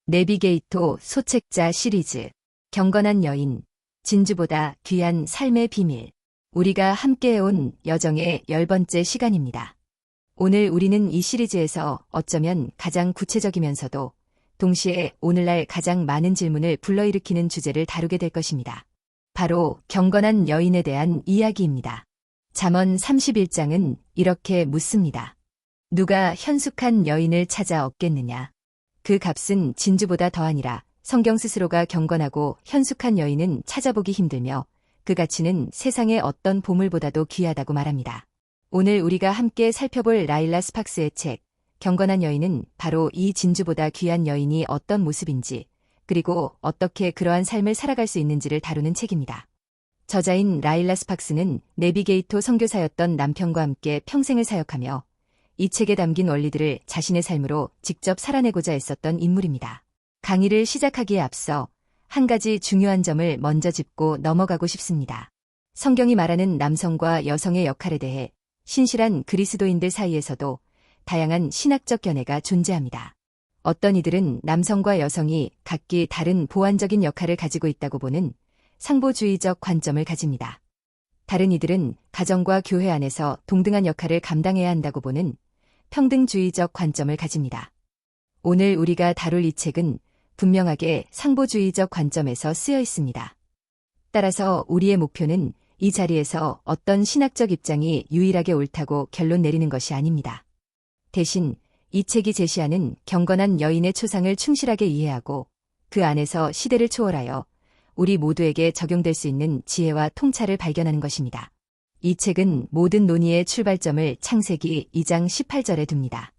내비게이토 소책자 시리즈 경건한 여인, 진주보다 귀한 삶의 비밀. 우리가 함께해온 여정의 10번째 시간입니다. 오늘 우리는 이 시리즈에서 어쩌면 가장 구체적이면서도 동시에 오늘날 가장 많은 질문을 불러일으키는 주제를 다루게 될 것입니다. 바로 경건한 여인에 대한 이야기입니다. 잠언 31장은 이렇게 묻습니다. 누가 현숙한 여인을 찾아 얻겠느냐? 그 값은 진주보다 더하니라. 성경 스스로가 경건하고 현숙한 여인은 찾아보기 힘들며 그 가치는 세상의 어떤 보물보다도 귀하다고 말합니다. 오늘 우리가 함께 살펴볼 라일라 스팍스의 책 경건한 여인은 바로 이 진주보다 귀한 여인이 어떤 모습인지 그리고 어떻게 그러한 삶을 살아갈 수 있는지를 다루는 책입니다. 저자인 라일라 스팍스는 내비게이토 선교사였던 남편과 함께 평생을 사역하며 이 책에 담긴 원리들을 자신의 삶으로 직접 살아내고자 애썼던 인물입니다. 강의를 시작하기에 앞서 한 가지 중요한 점을 먼저 짚고 넘어가고 싶습니다. 성경이 말하는 남성과 여성의 역할에 대해 신실한 그리스도인들 사이에서도 다양한 신학적 견해가 존재합니다. 어떤 이들은 남성과 여성이 각기 다른 보완적인 역할을 가지고 있다고 보는 상보주의적 관점을 가집니다. 다른 이들은 가정과 교회 안에서 동등한 역할을 감당해야 한다고 보는 평등주의적 관점을 가집니다. 오늘 우리가 다룰 이 책은 분명하게 상보주의적 관점에서 쓰여 있습니다. 따라서 우리의 목표는 이 자리에서 어떤 신학적 입장이 유일하게 옳다고 결론 내리는 것이 아닙니다. 대신 이 책이 제시하는 경건한 여인의 초상을 충실하게 이해하고 그 안에서 시대를 초월하여 우리 모두에게 적용될 수 있는 지혜와 통찰을 발견하는 것입니다. 이 책은 모든 논의의 출발점을 창세기 2장 18절에 둡니다.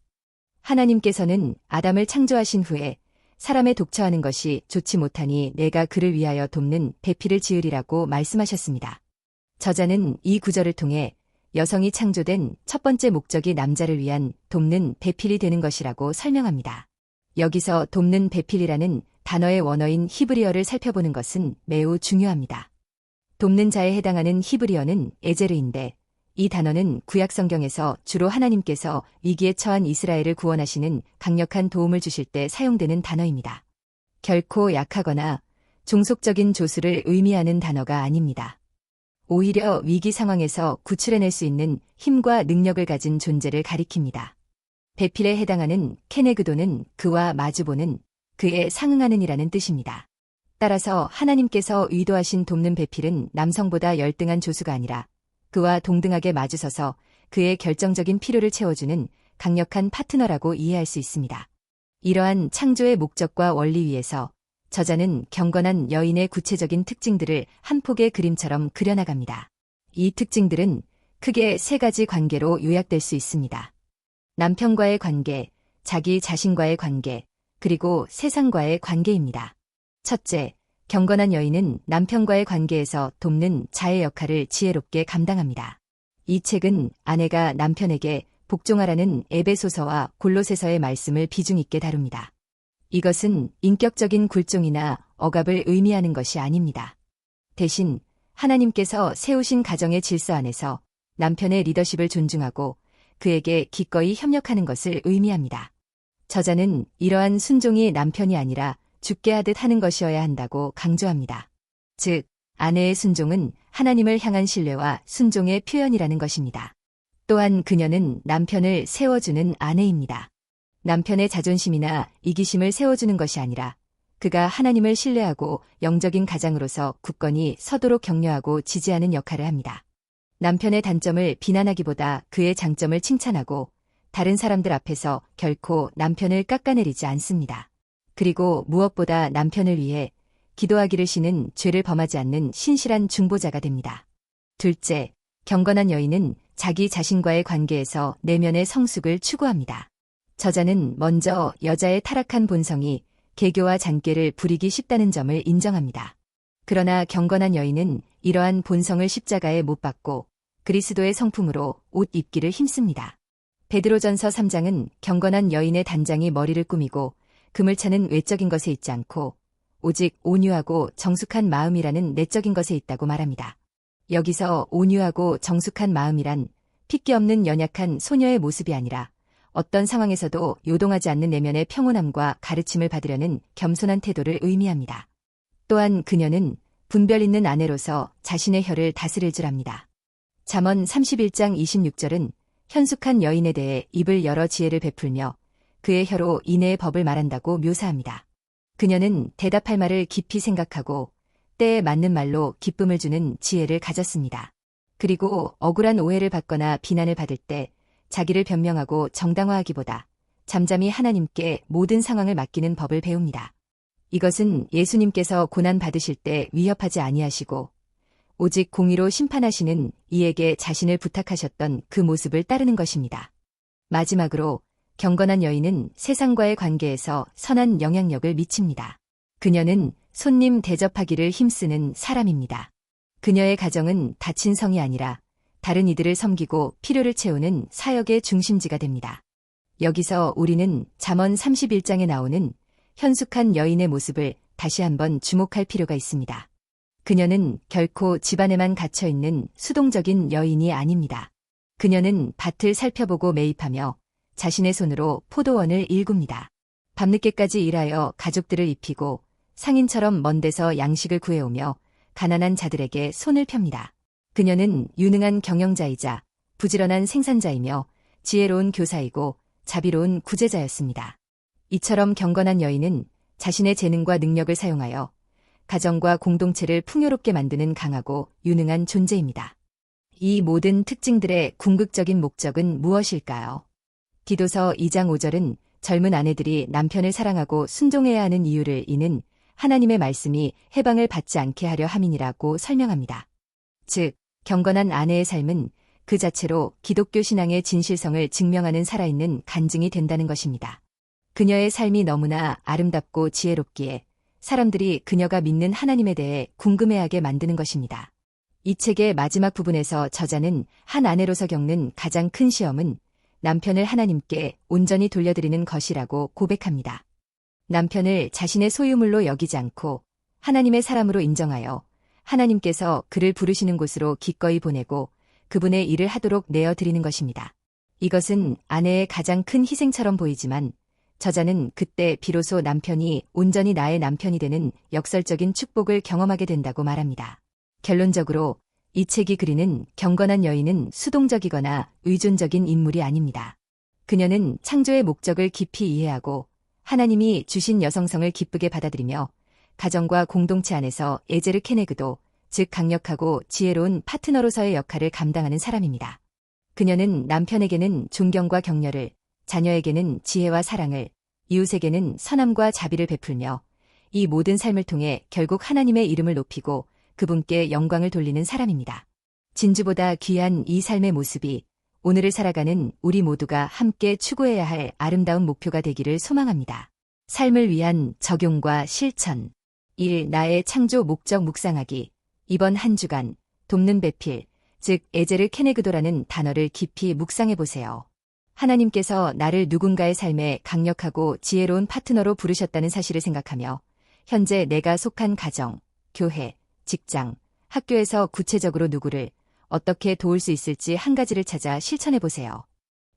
하나님께서는 아담을 창조하신 후에 사람의 독처하는 것이 좋지 못하니 내가 그를 위하여 돕는 배필을 지으리라고 말씀하셨습니다. 저자는 이 구절을 통해 여성이 창조된 첫 번째 목적이 남자를 위한 돕는 배필이 되는 것이라고 설명합니다. 여기서 돕는 배필이라는 단어의 원어인 히브리어를 살펴보는 것은 매우 중요합니다. 돕는 자에 해당하는 히브리어는 에제르인데 이 단어는 구약 성경에서 주로 하나님께서 위기에 처한 이스라엘을 구원하시는 강력한 도움을 주실 때 사용되는 단어입니다. 결코 약하거나 종속적인 조수를 의미하는 단어가 아닙니다. 오히려 위기 상황에서 구출해낼 수 있는 힘과 능력을 가진 존재를 가리킵니다. 배필에 해당하는 케네그도는 그와 마주보는, 그에 상응하는 이라는 뜻입니다. 따라서 하나님께서 의도하신 돕는 배필은 남성보다 열등한 조수가 아니라 그와 동등하게 마주서서 그의 결정적인 필요를 채워주는 강력한 파트너라고 이해할 수 있습니다. 이러한 창조의 목적과 원리 위에서 저자는 경건한 여인의 구체적인 특징들을 한 폭의 그림처럼 그려나갑니다. 이 특징들은 크게 세 가지 관계로 요약될 수 있습니다. 남편과의 관계, 자기 자신과의 관계, 그리고 세상과의 관계입니다. 첫째, 경건한 여인은 남편과의 관계에서 돕는 자의 역할을 지혜롭게 감당합니다. 이 책은 아내가 남편에게 복종하라는 에베소서와 골로새서의 말씀을 비중 있게 다룹니다. 이것은 인격적인 굴종이나 억압을 의미하는 것이 아닙니다. 대신 하나님께서 세우신 가정의 질서 안에서 남편의 리더십을 존중하고 그에게 기꺼이 협력하는 것을 의미합니다. 저자는 이러한 순종이 남편이 아니라 죽게 하듯 하는 것이어야 한다고 강조합니다. 즉, 아내의 순종은 하나님을 향한 신뢰와 순종의 표현이라는 것입니다. 또한 그녀는 남편을 세워주는 아내입니다. 남편의 자존심이나 이기심을 세워주는 것이 아니라 그가 하나님을 신뢰하고 영적인 가장으로서 굳건히 서도록 격려하고 지지하는 역할을 합니다. 남편의 단점을 비난하기보다 그의 장점을 칭찬하고 다른 사람들 앞에서 결코 남편을 깎아내리지 않습니다. 그리고 무엇보다 남편을 위해 기도하기를 쉬는 죄를 범하지 않는 신실한 중보자가 됩니다. 둘째, 경건한 여인은 자기 자신과의 관계에서 내면의 성숙을 추구합니다. 저자는 먼저 여자의 타락한 본성이 계교와 잔꾀를 부리기 쉽다는 점을 인정합니다. 그러나 경건한 여인은 이러한 본성을 십자가에 못 박고 그리스도의 성품으로 옷 입기를 힘씁니다. 베드로전서 3장은 경건한 여인의 단장이 머리를 꾸미고 금을 차는 외적인 것에 있지 않고 오직 온유하고 정숙한 마음이라는 내적인 것에 있다고 말합니다. 여기서 온유하고 정숙한 마음이란 핏기 없는 연약한 소녀의 모습이 아니라 어떤 상황에서도 요동하지 않는 내면의 평온함과 가르침을 받으려는 겸손한 태도를 의미합니다. 또한 그녀는 분별 있는 아내로서 자신의 혀를 다스릴 줄 압니다. 잠언 31장 26절은 현숙한 여인에 대해 입을 열어 지혜를 베풀며 그의 혀로 인애의 법을 말한다고 묘사합니다. 그녀는 대답할 말을 깊이 생각하고 때에 맞는 말로 기쁨을 주는 지혜를 가졌습니다. 그리고 억울한 오해를 받거나 비난을 받을 때 자기를 변명하고 정당화하기보다 잠잠히 하나님께 모든 상황을 맡기는 법을 배웁니다. 이것은 예수님께서 고난 받으실 때 위협하지 아니하시고 오직 공의로 심판하시는 이에게 자신을 부탁하셨던 그 모습을 따르는 것입니다. 마지막으로 경건한 여인은 세상과의 관계에서 선한 영향력을 미칩니다. 그녀는 손님 대접하기를 힘쓰는 사람입니다. 그녀의 가정은 닫힌 성이 아니라 다른 이들을 섬기고 필요를 채우는 사역의 중심지가 됩니다. 여기서 우리는 잠언 31장에 나오는 현숙한 여인의 모습을 다시 한번 주목할 필요가 있습니다. 그녀는 결코 집안에만 갇혀있는 수동적인 여인이 아닙니다. 그녀는 밭을 살펴보고 매입하며 자신의 손으로 포도원을 일굽니다. 밤늦게까지 일하여 가족들을 입히고 상인처럼 먼 데서 양식을 구해오며 가난한 자들에게 손을 펴니다. 그녀는 유능한 경영자이자 부지런한 생산자이며 지혜로운 교사이고 자비로운 구제자였습니다. 이처럼 경건한 여인은 자신의 재능과 능력을 사용하여 가정과 공동체를 풍요롭게 만드는 강하고 유능한 존재입니다. 이 모든 특징들의 궁극적인 목적은 무엇일까요? 디도서 2장 5절은 젊은 아내들이 남편을 사랑하고 순종해야 하는 이유를 이는 하나님의 말씀이 해방을 받지 않게 하려 함이니라고 설명합니다. 즉, 경건한 아내의 삶은 그 자체로 기독교 신앙의 진실성을 증명하는 살아있는 간증이 된다는 것입니다. 그녀의 삶이 너무나 아름답고 지혜롭기에 사람들이 그녀가 믿는 하나님에 대해 궁금해하게 만드는 것입니다. 이 책의 마지막 부분에서 저자는 한 아내로서 겪는 가장 큰 시험은 남편을 하나님께 온전히 돌려드리는 것이라고 고백합니다. 남편을 자신의 소유물로 여기지 않고 하나님의 사람으로 인정하여 하나님께서 그를 부르시는 곳으로 기꺼이 보내고 그분의 일을 하도록 내어드리는 것입니다. 이것은 아내의 가장 큰 희생처럼 보이지만 저자는 그때 비로소 남편이 온전히 나의 남편이 되는 역설적인 축복을 경험하게 된다고 말합니다. 결론적으로 이 책이 그리는 경건한 여인은 수동적이거나 의존적인 인물이 아닙니다. 그녀는 창조의 목적을 깊이 이해하고 하나님이 주신 여성성을 기쁘게 받아들이며 가정과 공동체 안에서 에제르 케네그도 즉 강력하고 지혜로운 파트너로서의 역할을 감당하는 사람입니다. 그녀는 남편에게는 존경과 격려를, 자녀에게는 지혜와 사랑을, 이웃에게는 선함과 자비를 베풀며 이 모든 삶을 통해 결국 하나님의 이름을 높이고 그분께 영광을 돌리는 사람입니다. 진주보다 귀한 이 삶의 모습이 오늘을 살아가는 우리 모두가 함께 추구해야 할 아름다운 목표가 되기를 소망합니다. 삶을 위한 적용과 실천 1. 나의 창조 목적 묵상하기 이번 한 주간 돕는 배필, 즉 에제르 케네그도라는 단어를 깊이 묵상해보세요. 하나님께서 나를 누군가의 삶에 강력하고 지혜로운 파트너로 부르셨다는 사실을 생각하며 현재 내가 속한 가정, 교회, 직장, 학교에서 구체적으로 누구를 어떻게 도울 수 있을지 한 가지를 찾아 실천해보세요.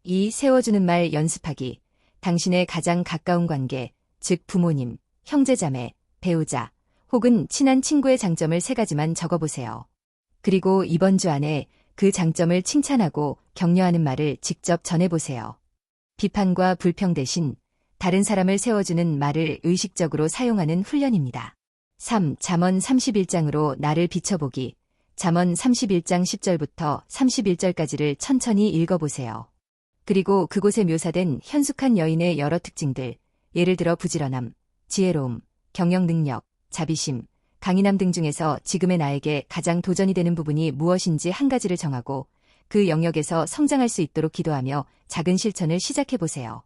2. 세워주는 말 연습하기. 당신의 가장 가까운 관계, 즉 부모님, 형제자매, 배우자, 혹은 친한 친구의 장점을 3가지만 적어보세요. 그리고 이번 주 안에 그 장점을 칭찬하고 격려하는 말을 직접 전해보세요. 비판과 불평 대신 다른 사람을 세워주는 말을 의식적으로 사용하는 훈련입니다. 3. 잠언 31장으로 나를 비춰보기. 잠언 31장 10절부터 31절까지를 천천히 읽어보세요. 그리고 그곳에 묘사된 현숙한 여인의 여러 특징들, 예를 들어 부지런함, 지혜로움, 경영 능력, 자비심, 강인함 등 중에서 지금의 나에게 가장 도전이 되는 부분이 무엇인지 한 가지를 정하고 그 영역에서 성장할 수 있도록 기도하며 작은 실천을 시작해보세요.